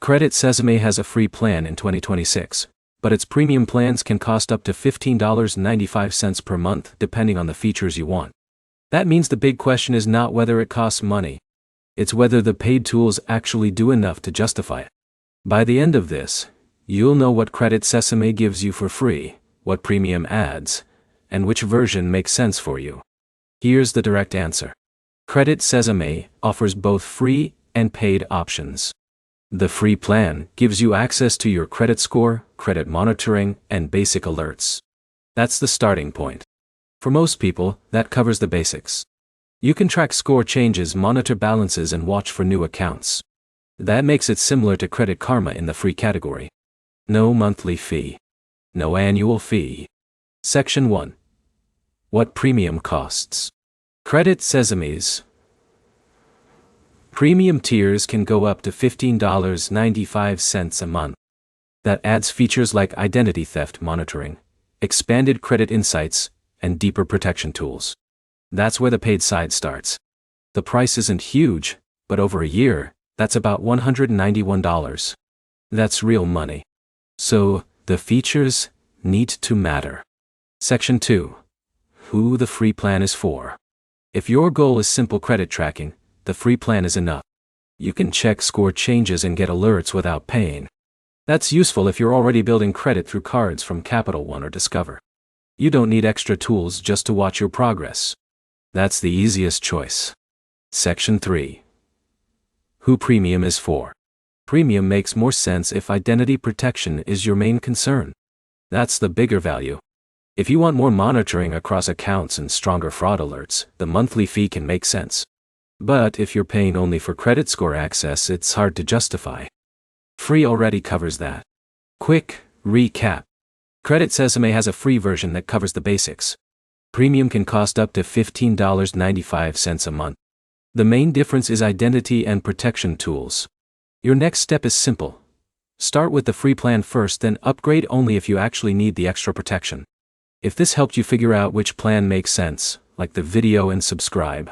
Credit Sesame has a free plan in 2026, but its premium plans can cost up to $15.95 per month depending on the features you want. That means the big question is not whether it costs money. It's whether the paid tools actually do enough to justify it. By the end of this, you'll know what Credit Sesame gives you for free, what premium adds, and which version makes sense for you. Here's the direct answer. Credit Sesame offers both free and paid options. The free plan gives you access to your credit score, credit monitoring, and basic alerts. That's the starting point. For most people, that covers the basics. You can track score changes, monitor balances, and watch for new accounts. That makes it similar to Credit Karma in the free category. No monthly fee. No annual fee. Section 1. What premium costs? Credit Sesame's premium tiers can go up to $15.95 a month. That adds features like identity theft monitoring, expanded credit insights, and deeper protection tools. That's where the paid side starts. The price isn't huge, but over a year, that's about $191. That's real money. So, the features need to matter. Section 2. Who the free plan is for. If your goal is simple credit tracking, the free plan is enough. You can check score changes and get alerts without paying. That's useful if you're already building credit through cards from Capital One or Discover. You don't need extra tools just to watch your progress. That's the easiest choice. Section 3. Who premium is for. Premium makes more sense if identity protection is your main concern. That's the bigger value. If you want more monitoring across accounts and stronger fraud alerts, the monthly fee can make sense. But if you're paying only for credit score access, it's hard to justify. Free already covers that. Quick recap. Credit Sesame has a free version that covers the basics. Premium can cost up to $15.95 a month. The main difference is identity and protection tools. Your next step is simple. Start with the free plan first, then upgrade only if you actually need the extra protection. If this helped you figure out which plan makes sense, like the video and subscribe.